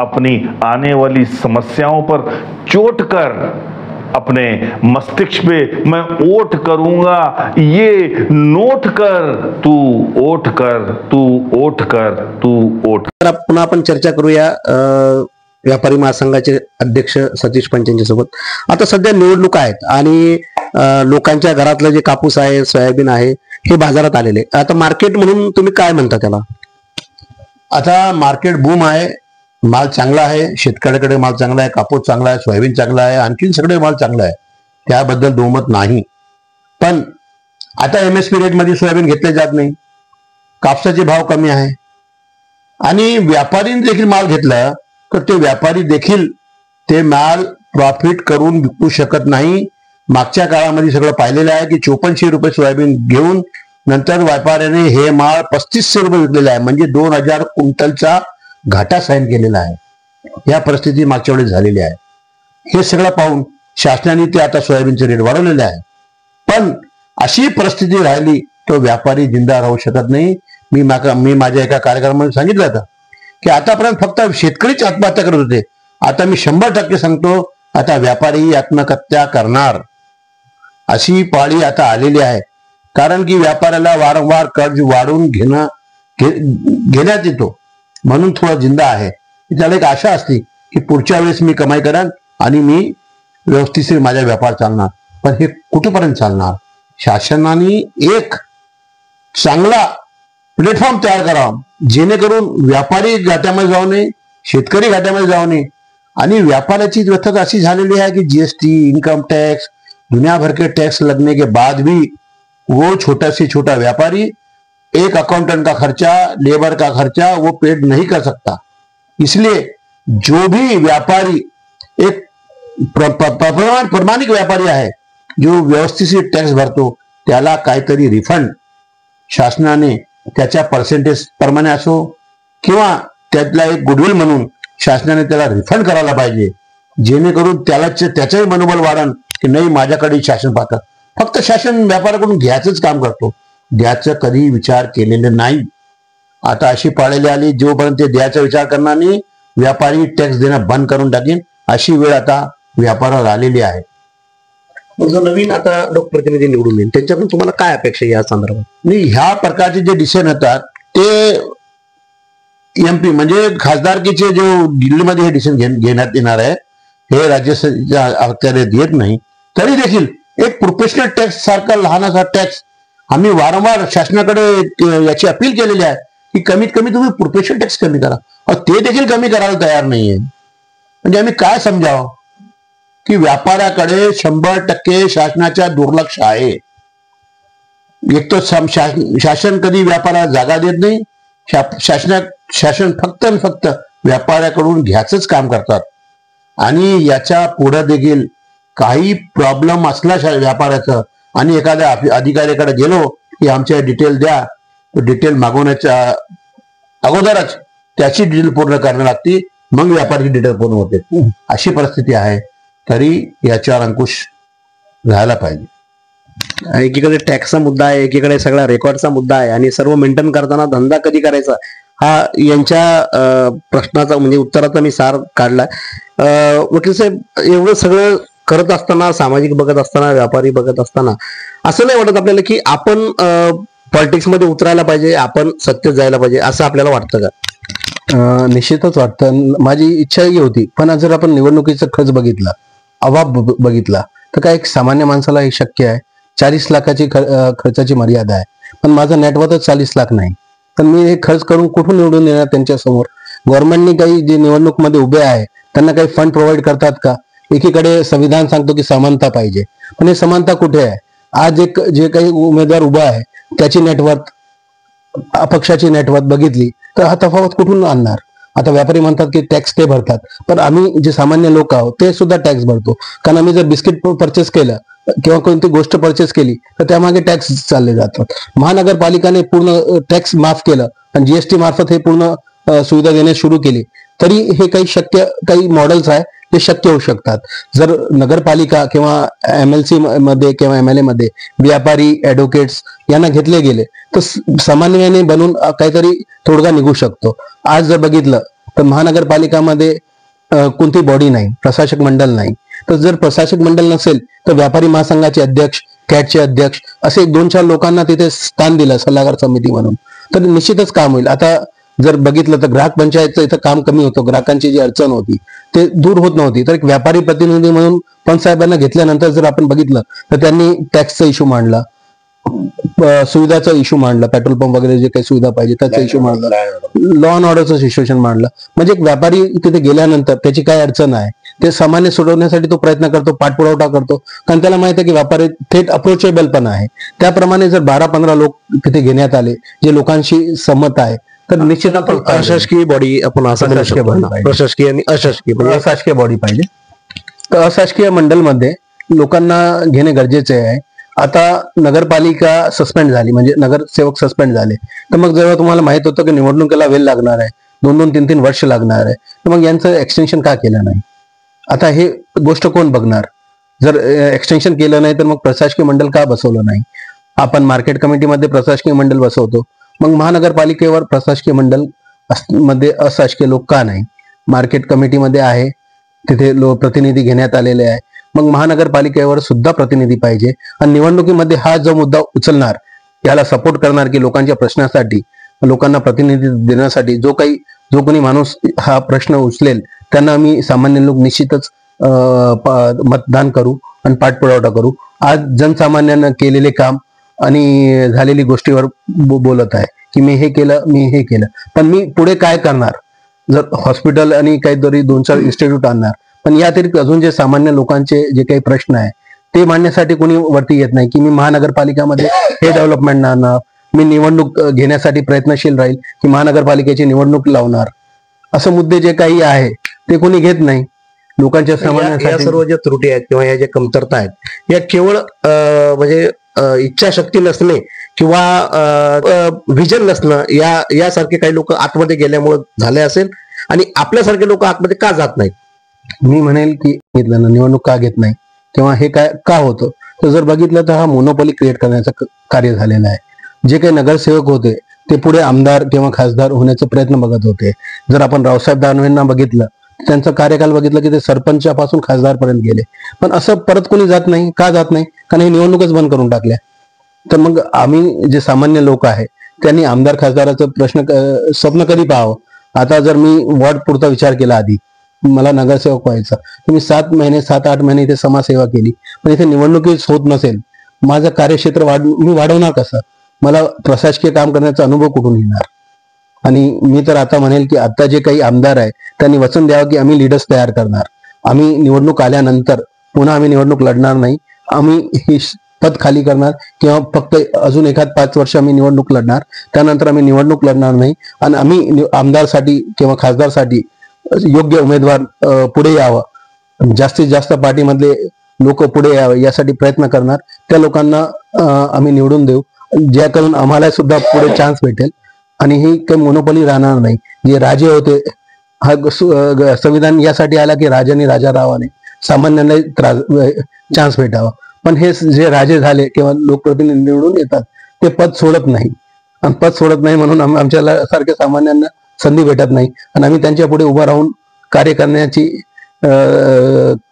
अपनी आने वाली समस्याओं पर चोट कर, अपने मस्तिष्क पे मैं वोट करूंगा ये नोट कर, तू वोट कर, तू वोट कर, तू वोट. तर पुन्हा आपण चर्चा करूया व्यापारी महासंघाचे अध्यक्ष सतीश पंच यांच्या सोबत. आता सध्या निवडणूक आहेत आणि लोकांच्या घरातलं जे कापूस आहे, सोयाबीन आहे, हे बाजारात आलेले. आता मार्केट म्हणून तुम्ही काय म्हणता त्याला? आता मार्केट बूम आहे, माल चांगला आहे, शेतकऱ्याकडे माल चांगला आहे, कापूस चांगला आहे, सोयाबीन चांगला आहे, आणखीन सगळे माल चांगला आहे, त्याबद्दल दुमत नाही. पण आता MSP रेटमध्ये सोयाबीन घेतले जात नाही, कापसाचे भाव कमी आहे आणि व्यापारीने देखील माल घेतला तर ते व्यापारी देखील ते माल प्रॉफिट करून विकू शकत नाही. मागच्या काळामध्ये सगळं पाहिलेलं आहे की 5400 रुपये सोयाबीन घेऊन नंतर व्यापाऱ्याने हे माल 3500 रुपये विकलेला आहे, म्हणजे 2000 क्विंटलचा घाटा सहन केलेला आहे। या परिस्थिती मागच्या वेळेस झालेली आहे। हे सगळं पाहून शासनाने ते आता सोयाबीनचे रेट वाढवलेले आहे, पण अशी परिस्थिती राहिली तो व्यापारी जिंदा राहू शकत नाही। मी माझ्या एका कार्यक्रमामध्ये सांगितलं होतं की आतापर्यंत फक्त शेतकरीच आत्महत्या करत होते, आता मी 100% सांगतो आता व्यापारी आत्महत्या करणार अशी पाळी आता आलेली आहे। कारण की व्यापाऱ्याला वारंवार कर्ज वाढवून घेण्यात येतो, म्हणून थोडा जिंदा आहे। त्याला एक आशा असते की पुढच्या वेळेस मी कमाई करेन आणि मी व्यवस्थित माझा व्यापार चालणार, पण हे कुठेपर्यंत चालणार? शासनाने एक चांगला प्लॅटफॉर्म तयार करावा जेणेकरून व्यापारी घाट्यामध्ये जाऊ नये, शेतकरी घाट्यामध्ये जाऊ नये। आणि व्यापाराची व्यवस्था अशी झालेली है कि जीएसटी, इनकम टैक्स, दुनिया भर के टैक्स लगने के बाद भी वो छोटा से छोटा व्यापारी एक अकाउंटेंट का खर्चा, लेबर का खर्चा वो पेड नहीं कर सकता। इसलिए जो भी व्यापारी एक प्रामाणिक व्यापारी आहे जो व्यवस्थित टॅक्स भरतो त्याला काहीतरी रिफंड शासनाने त्याच्या पर्सेंटेज प्रमाणे असो किंवा त्यातला एक गुडविल म्हणून शासनाने त्याला रिफंड करायला पाहिजे, जेणेकरून त्याचंही मनोबल वाढन की नाही माझ्याकडे शासन पाहतात। फक्त शासन व्यापाऱ्याकडून घ्यायचंच काम करतो, द्यायचं कधी विचार केलेले नाही। आता अशी पाळलेली आली जोपर्यंत ते द्यायचा विचार करणार नाही व्यापारी टॅक्स देणं बंद करून टाकेन, अशी वेळ आता व्यापारावर आलेली आहे। जो नवीन आता लोकप्रतिनिधी निवडून येईल त्यांच्याकडून तुम्हाला काय अपेक्षा या संदर्भात? नाही, ह्या प्रकारचे जे डिसिजन होतात ते एमपी म्हणजे खासदारकीचे जो दिल्लीमध्ये हे डिसिजन घेण्यात येणार आहे हे राज्याच्या अखत्यारीत येत नाही। तरी देखील एक प्रोफेशनल टॅक्स सारखा लहानसा टॅक्स आम्ही वारंवार शासनाकडे याची अपील केलेली आहे की कमीत कमी तुम्ही प्रोफेशनल टॅक्स कमी करा, और ते देखील कमी करायला तयार नाहीये। म्हणजे आम्ही काय समजावं की व्यापाऱ्याकडे 100% शासनाच्या दुर्लक्ष आहे। एक तो शासन कधी व्यापाऱ्याला जागा देत नाही, शासन फक्त आणि फक्त व्यापाऱ्याकडून घ्यायचंच काम करतात। आणि याच्या पुढे देखील काही प्रॉब्लेम असला व्यापाऱ्याचं आणि एखाद्या अधिकाऱ्याकडे गेलो की आमच्या डिटेल द्या, तो डिटेल मागवण्याच्या अगोदरच त्याची डिटेल पूर्ण करावी लागते, मग व्यापाराची डिटेल पूर्ण होते। अशी परिस्थिती आहे, तरी याच्यावर अंकुश राहायला पाहिजे। एकीकडे टॅक्सचा मुद्दा आहे, एकीकडे सगळा रेकॉर्डचा मुद्दा आहे आणि सर्व मेंटेन करताना धंदा कधी करायचा हा यांच्या प्रश्नाचा म्हणजे उत्तराचा मी सार काढलाय। वकील साहेब, एवढं सगळं करत असताना, सामाजिक बघत असताना, व्यापारी बघत असताना असं नाही वाटत आपल्याला की आपण पॉलिटिक्स मध्ये उतरायला पाहिजे, आपण सत्तेत जायला पाहिजे, असं आपल्याला वाटतं का? निश्चितच वाटतं, माझी इच्छाही होती। पण जर आपण निवडणुकीचा खर्च बघितला, अभाव बघितला तर काय एक सामान्य माणसाला हे शक्य आहे? 40 लाखाची खर्चाची मर्यादा आहे, पण माझं नेटवर्कच 40 लाख नाही, तर मी हे खर्च करून कुठून निवडून येणार त्यांच्या समोर? गव्हर्नमेंटने काही जे निवडणूक मध्ये उभे आहे त्यांना काही फंड प्रोव्हाइड करतात का? एकीकडे संविधान सांगतो की समानता पाहिजे, पण हे समानता कुठे आहे? आज एक जे काही उमेदवार उभा आहे त्याची नेटवर्क, अपक्षाची नेटवर्क बघितली तर हा तफावत कुठून आणणार? आता व्यापारी म्हणतात की टॅक्स ते भरतात, पण आम्ही जे सामान्य लोक आहोत ते सुद्धा टॅक्स भरतो। कारण आम्ही जर बिस्किट परचेस केलं किंवा कोणती गोष्ट परचेस केली तर त्यामागे टॅक्स चालले जातात। महानगरपालिकाने पूर्ण टॅक्स माफ केलं आणि जीएसटी मार्फत हे पूर्ण सुविधा देणे सुरू केली, तरी हे काही मॉडेल्स आहे ते शक्य होऊ शकतात। जर नगरपालिका किंवा MLC मध्ये किंवा MLA मध्ये व्यापारी, ऍडव्होकेट्स यांना घेतले गेले तर सामान्याने बनून काहीतरी तोडगा निघू शकतो। आज जर बघितलं तर महानगरपालिकामध्ये कोणती बॉडी नाही, प्रशासक मंडळ नाही, तर जर प्रशासक मंडळ नसेल तर व्यापारी महासंघाचे अध्यक्ष, कॅटचे अध्यक्ष असे 2-4 लोकांना तिथे स्थान दिलं सल्लागार समिती म्हणून, तर निश्चितच काम होईल। आता जर बघितलं तर ग्राहक पंचायतचं इथं काम कमी होतं, ग्राहकांची जी अडचण होती ते दूर होत नव्हती, तर एक व्यापारी प्रतिनिधी म्हणून पंचसाहेबांना घेतल्यानंतर जर आपण बघितलं तर त्यांनी टॅक्सचा इश्यू मांडला, सुविधाचा इश्यू मांडला, पेट्रोल पंप वगैरे जे काही सुविधा पाहिजे त्याचा इश्यू मांडला, लॉ अँड ऑर्डरचं सिच्युएशन मांडलं। म्हणजे एक व्यापारी तिथे गेल्यानंतर त्याची काय अडचण आहे ते सामान्य सोडवण्यासाठी तो प्रयत्न करतो, पाठपुरावा करतो, कारण त्याला माहिती आहे की व्यापारी थेट अप्रोचेबल पण आहे। त्याप्रमाणे जर 12-15 लोक तिथे घेण्यात आले जे लोकांशी सहमत आहे तर निश्चित अशासकीय बॉडी आपण असं म्हणू शकतो, प्रशासकीय आणि अशासकीय बॉडी पाहिजे। तर अशासकीय मंडळ मध्ये लोकांना घेणे गरजेचे आहे आता नगरपालिका सस्पेंड झाली, म्हणजे नगरसेवक सस्पेंड झाले, तर मग जेव्हा तुम्हाला माहित होतं की निवडणुकीला वेळ लागणार आहे, 2-2, 3-3 वर्ष लागणार आहे, तर मग यांचं एक्सटेन्शन का केलं नाही? आता हे गोष्ट कोण बघणार? जर एक्सटेन्शन केलं नाही तर मग प्रशासकीय मंडळ का बसवलं नाही? आपण मार्केट कमिटीमध्ये प्रशासकीय मंडळ बसवतो, मग महानगरपालिकेवर प्रशासकीय मंडळ मध्ये अशासकीय लोक का नाही? मार्केट कमिटीमध्ये आहे, तिथे प्रतिनिधी घेण्यात आलेले आहे, मग महानगरपालिकेवर सुद्धा प्रतिनिधी पाहिजे. आणि निवडणुकीमध्ये हा जो मुद्दा उचलणार, याला सपोर्ट करणार की लोकांच्या प्रश्नासाठी, लोकांना प्रतिनिधी देण्यासाठी जो कोणी माणूस हा प्रश्न उचलेल त्यांना आम्ही सामान्य लोक निश्चितच मतदान करू आणि पाठपुरावा करू. आज जनसामान्यानं केलेले काम आणि झालेली गोष्टीवर बोलत आहे की मी हे केलं, पण मी पुढे काय करणार? जर हॉस्पिटल आणि काहीतरी 2-4 इन्स्टिट्यूट आणणार, पण या अतिरिक्त अजून जे सामान्य लोकांचे जे काही प्रश्न आहे ते मांडण्यासाठी कोणी वरती येत नाही की मी महानगरपालिकामध्ये हे डेव्हलपमेंट आणणार, मी निवडणूक घेण्यासाठी प्रयत्नशील राहील की महानगरपालिकेची निवडणूक लावणार. असं मुद्दे जे काही आहे ते कोणी घेत नाही. लोकांच्या या सर्व ज्या त्रुटी आहेत किंवा या ज्या कमतरता आहेत या केवळ म्हणजे इच्छाशक्ती नसणे किंवा व्हिजन नसणं यासारखे काही लोक आतमध्ये गेल्यामुळे झाले असेल, आणि आपल्यासारखे लोक आतमध्ये का जात नाहीत? मी म्हणेल की निवडणूक का घेत नाही किंवा हे काय का होतं, तर जर बघितलं तर हा मोनोपॉली क्रिएट करण्याचं कार्य झालेलं आहे. जे काही नगरसेवक होते ते पुढे आमदार किंवा खासदार होण्याचा प्रयत्न बघत होते. जर आपण रावसाहेब दानवेंना बघितलं, त्यांचा कार्यकाल बघितलं की ते सरपंचापासून खासदारपर्यंत गेले, पण असं परत कोणी जात नाही. का जात नाही? कारण हे निवडणूकच बंद करून टाकल्या. तर मग आम्ही जे सामान्य लोक आहे त्यांनी आमदार खासदाराचं प्रश्न स्वप्न कधी पाहावं? आता जर मी वॉर्ड पुरता विचार केला, आधी मला नगरसेवक व्हायचा, तर मी 7-8 महिने इथे समाजसेवा केली, पण इथे निवडणुकीच होत नसेल, माझं कार्यक्षेत्र मी वाढवणार कसं? मला प्रशासकीय काम करण्याचा अनुभव कुठून येणार? आणि मी तर आता म्हणेल की आता जे काही आमदार आहे त्यांनी वचन द्यावं की आम्ही लीडर्स तयार करणार, आम्ही निवडणूक आल्यानंतर पुन्हा आम्ही निवडणूक लढणार नाही, आम्ही ही पद खाली करणार किंवा फक्त अजून 1-5 वर्ष आम्ही निवडणूक लढणार, त्यानंतर आम्ही निवडणूक लढणार नाही, आणि आम्ही आमदारसाठी किंवा खासदारसाठी योग्य उमेदवार पुढे यावं, जास्तीत जास्त पार्टीमधले लोक पुढे यावे यासाठी प्रयत्न करणार. त्या लोकांना आम्ही निवडून देऊ, ज्या करून आम्हाला सुद्धा पुढे चान्स भेटेल. आणि ही काही मोनोपॉली राहणार नाही. जे राजे होते, हा संविधान यासाठी आला की राजाने राजा रावाने सामान्यांना चान्स भेटावा, पण हे जे राजे झाले किंवा लोकप्रतिनिधी निवडून येतात ते पद सोडत नाही, आणि पद सोडत नाही म्हणून आमच्या सारख्या सामान्यांना संधी भेटत नाही, आणि आम्ही त्यांच्या पुढे उभं राहून कार्य करण्याची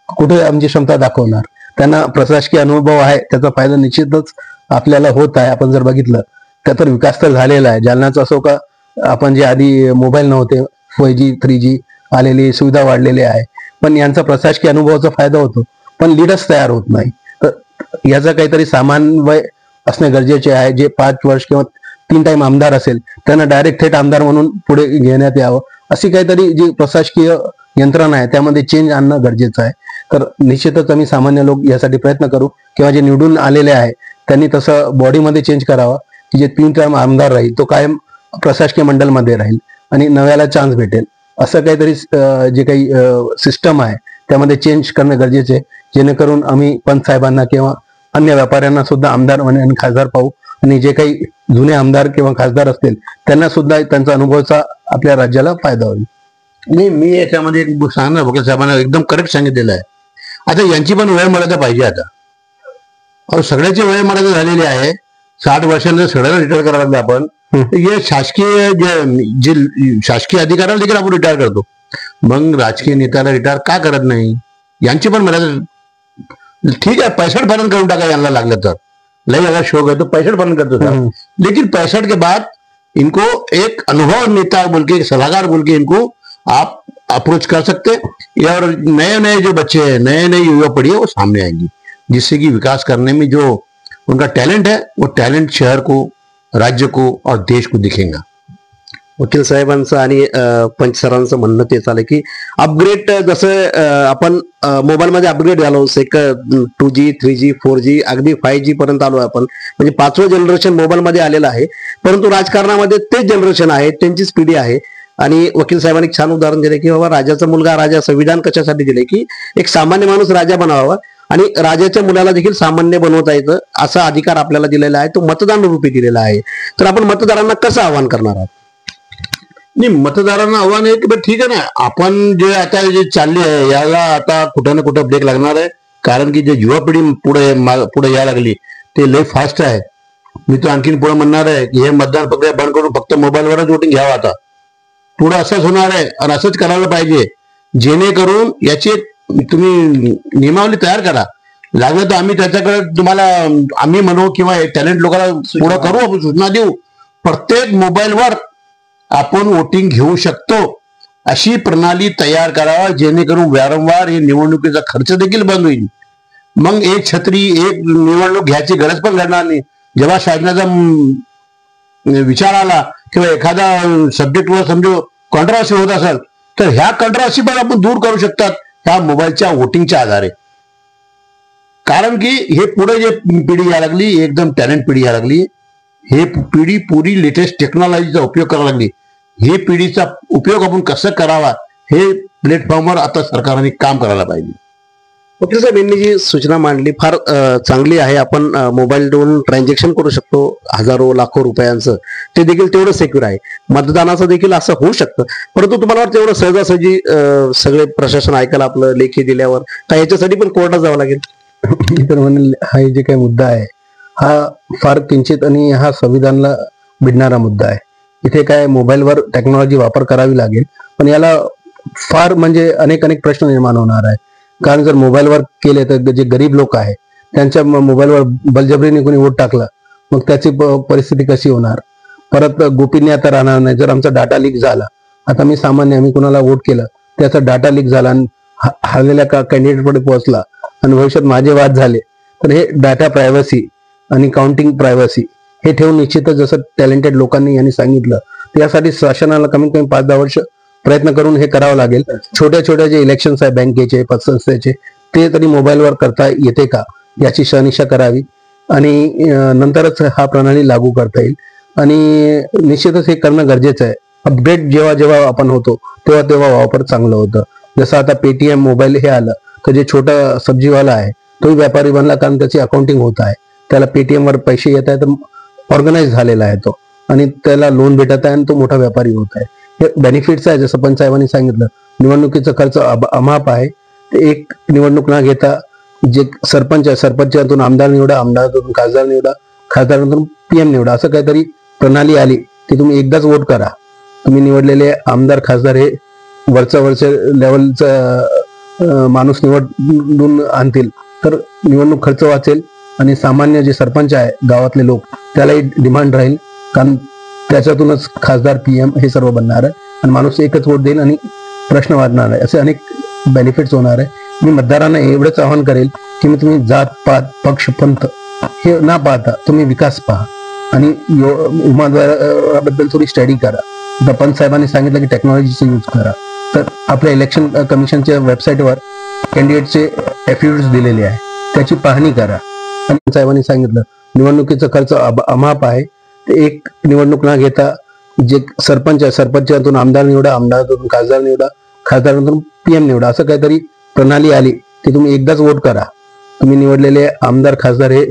कुठे आमची क्षमता दाखवणार? त्यांना प्रशासकीय अनुभव आहे, त्याचा फायदा निश्चितच आपल्याला होत आहे. आपण जर बघितलं तर विकास तर झालेला आहे. जालन्याचा असो का, आपण जे आधी मोबाईल नव्हते 5G 3G आलेली सुविधा वाढलेली आहे, पण यांचा प्रशासकीय अनुभवाचा फायदा होतो, पण लीडर्स तयार होत नाही. तर याचा काहीतरी समन्वय असणे गरजेचे आहे. जे 5 वर्ष किंवा 3 टाइम आमदार असेल त्यांना डायरेक्ट थेट आमदार म्हणून पुढे घेण्यात यावं, अशी काहीतरी जी प्रशासकीय यंत्रणा आहे त्यामध्ये चेंज आणणं गरजेचं आहे. तर निश्चितच आम्ही सामान्य लोक यासाठी प्रयत्न करू, किंवा जे निवडून आलेले आहे त्यांनी तसं बॉडीमध्ये चेंज करावा की जे 3 टाइम आमदार राहील तो कायम प्रशासकीय मंडळमध्ये राहील आणि नव्याला चान्स भेटेल. असं काहीतरी जे काही सिस्टम आहे त्यामध्ये चेंज करणं गरजेचे आहे, जेणेकरून आम्ही पंच साहेबांना किंवा अन्य व्यापाऱ्यांना सुद्धा आमदार आणि खासदार पाहू, आणि जे काही जुने आमदार किंवा खासदार असतील त्यांना सुद्धा त्यांचा अनुभवाचा आपल्या राज्याला फायदा होईल. नाही, मी याच्यामध्ये एक सांगणार, वकील साहेबांना एकदम करेक्ट सांगितलेलं आहे. आता यांची पण वेळ मर्यादा पाहिजे. आता सगळ्याची वेळ मर्यादा झालेली आहे. 60 वर्षांना सगळ्यांना रिटायर करायला लागलं आपण. हे शासकीय जे शासकीय अधिकाऱ्याला देखील आपण रिटायर करतो, मग राजकीय नेत्याला रिटायर का करत नाही? यांची पण मर्यादा ठीक आहे. 65 पर्यंत करून टाका यांना लागलं तर. लई अगर शौक है तो 65 पर्यंत करतो सर, लेकिन 65 के बाद इनको एक अनुभव नेता बोल के, सलाहकार बोल के इनको आप अप्रोच कर सकते हैं, और नए नए जो बच्चे हैं, नए नए युवा पीढ़ी है वो सामने आएंगी, जिससे कि विकास करने में जो उनका टैलेंट है वो टैलेंट शहर को, राज्य को और देश को दिखेगा. वकील साहेबांचं आणि पंच सरांचं म्हणणं तेच आलं की अपग्रेड जसं आपण मोबाईलमध्ये अपग्रेड झालो, 2G 3G 4G अगदी 5G पर्यंत आलो आपण, म्हणजे 5वं जनरेशन मोबाईलमध्ये आलेलं आहे. परंतु राजकारणामध्ये तेच जनरेशन आहे, त्यांचीच पिढी आहे. आणि वकील साहेबांनी छान उदाहरण दिले की बाबा राजाचा मुलगा राजा, संविधान कशासाठी दिले की एक सामान्य माणूस राजा बनावा, आणि राजाच्या मुलाला देखील सामान्य बनवता येतं असा अधिकार आपल्याला दिलेला आहे, तो मतदान रूपी दिलेला आहे. तर आपण मतदारांना कसं आवाहन करणार आहात? नाही, मतदारांना आव्हान आहे की ठीक आहे ना, आपण जे आता जे चालले आहे याला आता कुठं ना कुठं ब्रेक लागणार आहे. कारण की जे युवा पिढी पुढे यायला लागली ते लय फास्ट आहे. मी तर आणखीन पुढे म्हणणार आहे की हे मतदान प्रक्रिया बंद करून फक्त मोबाईलवरच वोटिंग घ्यावं. आता पुढे असंच होणार आहे आणि असंच करायला पाहिजे, जेणेकरून याची तुम्ही नियमावली तयार करा. लागलं तर आम्ही त्याच्याकडे तुम्हाला आम्ही म्हणू किंवा टॅलेंट लोकांना पुढे करू, आपण सूचना देऊ. प्रत्येक मोबाईलवर आपण वोटिंग घेऊ शकतो अशी प्रणाली तयार करावा, जेणेकरून वारंवार हे निवडणुकीचा खर्च देखील बंद होईल. मग एक छत्री एक निवडणूक घ्यायची गरज पण घडणार नाही. जेव्हा शासनाचा विचार आला किंवा एखादा सब्जेक्टवर समजो कॉन्ट्रोवर्सी होत असेल तर ह्या कॉन्ट्रोवर्सी पण आपण दूर करू शकतात ह्या मोबाईलच्या वोटिंगच्या आधारे. कारण की हे पुढे जे पिढी यायला लागली एकदम टॅलेंट पिढी यायला लागली, हे पिढी पुरी लेटेस्ट टेक्नॉलॉजीचा उपयोग करायला लागली. हे पिढीचा उपयोग आपण कसं करावा हे प्लॅटफॉर्मवर आता सरकारने काम करायला पाहिजे. वकील साहेब यांनी जी सूचना मांडली फार चांगली आहे. आपण मोबाईलवरून ट्रान्झॅक्शन करू शकतो हजारो लाखो रुपयांचं, ते देखील तेवढं सेक्युर आहे. मतदानाचं देखील असं होऊ शकतं, परंतु तुम्हाला वाटतं एवढं सहजासहजी सगळे प्रशासन ऐकायला आपलं लेखी दिल्यावर का याच्यासाठी पण कोर्टात जावं लागेल? तर म्हणेल हा जे काही मुद्दा आहे हा फार किंचित आणि हा संविधानाला भिडणारा मुद्दा आहे. इथे काय मोबाईलवर टेक्नॉलॉजी वापर करावी लागेल, पण याला फार म्हणजे अनेक प्रश्न निर्माण होणार आहे. कारण जर मोबाईलवर केले तर जे गरीब लोक आहे त्यांच्या मोबाईलवर बलजबरीने कोणी वोट टाकला मग त्याची परिस्थिती कशी होणार. परत गोपनीयता राहणार नाही. जर आमचा डाटा लीक झाला, आता मी सामान्य आम्ही कोणाला वोट केलं त्याचा डाटा लीक झाला आणि हरलेल्या कॅन्डिडेटकडे पोहोचला आणि भविष्यात माझे वाद झाले तर हे डाटा प्रायव्हसी आणि काउंटिंग प्रायव्हसी हे ठेवून निश्चितच जसं टॅलेंटेड लोकांनी यांनी सांगितलं यासाठी शासनाला कमीत कमी 5-10 वर्ष प्रयत्न करून हे करावं लागेल. छोट्या जे इलेक्शन्स आहे बँकेचे पतसंस्थेचे ते तरी मोबाईलवर करता येते का याची शहानिशा करावी आणि नंतरच हा प्रणाली लागू करता येईल. आणि निश्चितच हे करणं गरजेचं आहे. अपग्रेड जेव्हा आपण होतो तेव्हा वापर चांगलं होतं. जसं आता पेटीएम मोबाईल हे आलं तर जे छोटा सब्जीवाला आहे तोही व्यापारी बनला, कारण त्याची अकाउंटिंग होत आहे, त्याला पेटीएम वर पैसे येत आहे तर ऑर्गनाइज झालेला आहे तो आणि त्याला लोन भेटत आहे आणि तो मोठा व्यापारी होत आहे. हे बेनिफिट्स आहे. जसं पंचायतांनी सांगितलं निवडणुकीचा खर्च अमाप आहे. एक निवडणूक न घेता जे सरपंच आहे सरपंचातून आमदार निवडा, आमदारातून खासदार निवडा, खासदारातून पीएम निवडा, असं काहीतरी प्रणाली आली की तुम्ही एकदाच वोट करा. तुम्ही निवडलेले आमदार खासदार हे वरच्या लेवलचा माणूस निवडून आणतील तर निवडणूक खर्च वाचेल आणि सामान्य जे सरपंच आहे गावातले लोक त्यालाही डिमांड राहील, कारण त्याच्यातूनच खासदार पीएम हे सर्व बनणार आहे आणि माणूस एकच वोट देईल आणि प्रश्न वाढणार आहे. असे अनेक बेनिफिट्स होणार आहे. मी मतदारांना एवढंच आवाहन करेल की तुम्ही जात पात पक्ष पंथ हे न पाहता तुम्ही विकास पहा आणि उमेदवाराबद्दल थोडी स्टडी करा. आता पंत साहेबांनी सांगितलं की टेक्नॉलॉजीचा यूज करा, तर आपल्या इलेक्शन कमिशनच्या वेबसाईटवर कॅन्डिडेटचे एफिडेव्हिट्स दिलेले आहे त्याची पाहणी करा. आणि साहेबांनी सांगितलं निवडणुकीचा खर्च अमाप आहे. एक निवडणूक न घेता जे सरपंच आहे सरपंचातून आमदार निवडा, आमदारातून खासदार निवडा, खासदारातून पीएम निवडा, असं काहीतरी प्रणाली आली की तुम्ही एकदाच वोट करा. तुम्ही निवडलेले आमदार खासदार हे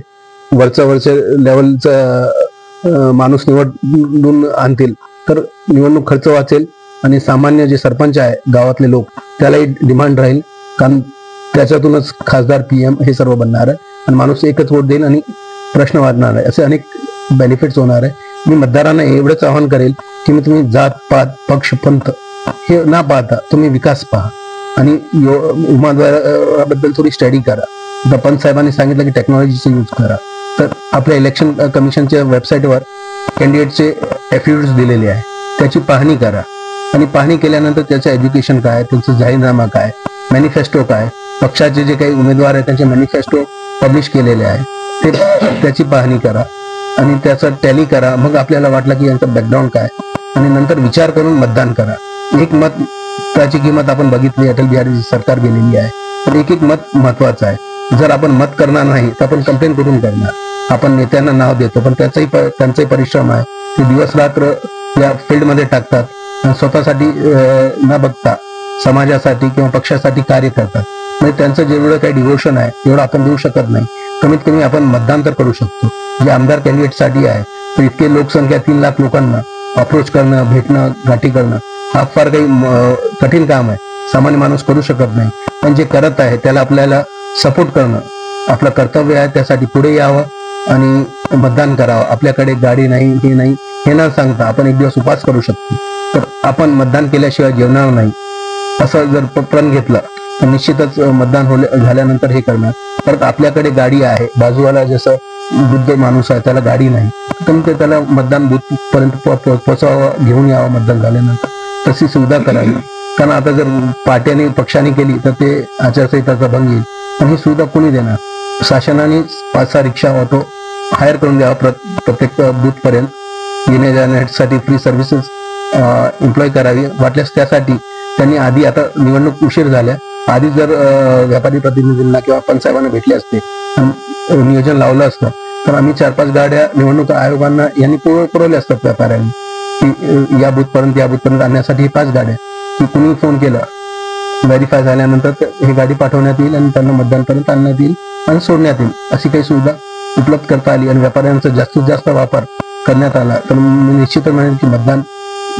वरच्या लेवलचा माणूस निवडून आणतील तर निवडणूक खर्च वाचेल आणि सामान्य जे सरपंच आहे गावातले लोक त्यालाही डिमांड राहील, कारण त्याच्यातूनच खासदार पीएम हे सर्व बनणार आहे आणि माणूस एकच वोट देईल आणि प्रश्न वाढणार आहे. असे अनेक बेनिफिट्स होणार आहे. मी मतदारांना एवढंच आवाहन करेल की तुम्ही जात पात पक्ष पंथ हे न पाहता तुम्ही विकास पहा आणि उमेदवाराबद्दल थोडी स्टडी करा. आता पंत साहेबांनी सांगितलं की टेक्नॉलॉजीचा यूज करा, तर आपल्या इलेक्शन कमिशनच्या वेबसाईटवर कॅन्डिडेटचे एफिडेव्हिट्स दिलेले आहे त्याची पाहणी करा आणि पाहणी केल्यानंतर त्याचं एज्युकेशन काय, त्यांचा जाहीरनामा काय, मॅनिफेस्टो काय, पक्षाचे जे काही उमेदवार आहेत त्यांचे मॅनिफेस्टो पब्लिश केलेले आहे ते त्याची पाहणी करा आणि त्याचा टॅली करा. मग आपल्याला वाटलं की यांचा बॅकग्राऊंड काय आणि नंतर विचार करून मतदान करा. एक मत त्याची किंमत आपण बघितली, अटल बिहारी सरकार गेलेली आहे, तर एक मत महत्वाचं आहे. जर आपण मत करणार नाही तर आपण कंप्लेंट करून करणार. आपण नेत्यांना नाव देतो पण त्यांचाही परिश्रम आहे. ते दिवस रात्र या फील्डमध्ये टाकतात, स्वतःसाठी न बघता समाजासाठी किंवा पक्षासाठी कार्य करतात. म्हणजे त्यांचं जेवढं काही डिव्होशन आहे तेवढं आपण देऊ शकत नाही. कमीत कमी आपण मतदान तर करू शकतो. जे आमदार कॅन्डिडेटसाठी आहे तर इतके लोकसंख्या 3 लाख लोकांना अप्रोच करणं, भेटणं, गाठी करणं हा फार काही कठीण काम आहे. सामान्य माणूस करू शकत नाही. पण जे करत आहे त्याला आपल्याला सपोर्ट करणं आपलं कर्तव्य आहे. त्यासाठी पुढे यावं आणि मतदान करावं. आपल्याकडे गाडी नाही, हे नाही, हे न सांगता आपण एक दिवस उपवास करू शकतो. तर आपण मतदान केल्याशिवाय जेवणार नाही असं जर प्रण घेतलं तर निश्चितच मतदान झाल्यानंतर हे करणार. परत आपल्याकडे गाडी आहे, बाजूवाला जसं वृद्ध माणूस आहे त्याला गाडी नाही, तर त्याला मतदान बूथ पर्यंत पोहोचावं, घेऊन यावं मतदान झाल्यानंतर, तशी सुविधा करावी. कारण आता जर पार्ट्याने पक्षाने केली तर ते आचारसंहिताचा भंग येईल. पण ही सुविधा कोणी देणार? शासनाने 5-6 रिक्षा ऑटो हायर करून द्यावा प्रत्येक बूथ पर्यंत येण्या जाण्यासाठी फ्री सर्व्हिसेस एम्प्लॉय करावी. वाटल्यास त्यासाठी त्यांनी आधी, आता निवडणूक उशीर झाल्या, आधी जर व्यापारी प्रतिनिधींना किंवा पंचायतांना भेटले असते, नियोजन लावलं असतं तर आम्ही 4-5 गाड्या निवडणूक आयोगांना यांनी पुरवल्या असतात व्यापाऱ्यांनी की या बूथपर्यंत आणण्यासाठी 5 गाड्या, की कुणी फोन केला व्हेरीफाय झाल्यानंतर ही गाडी पाठवण्यात येईल आणि त्यांना मतदानपर्यंत आणण्यात येईल आणि सोडण्यात येईल. अशी काही सुविधा उपलब्ध करता आली आणि व्यापाऱ्यांचा जास्तीत जास्त वापर करण्यात आला तर मी निश्चितच म्हणेन की मतदान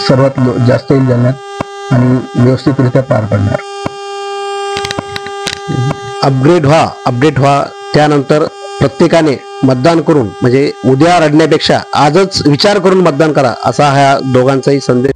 सर्वात जास्त होईल जालन्यात आणि व्यवस्थितरित्या पार पडणार. अपडेट व्हा. त्यानंतर प्रत्येकाने मतदान करून, म्हणजे उद्या रडण्यापेक्षा आजच विचार करून मतदान करा, असा हा दोघांचाही संदेश.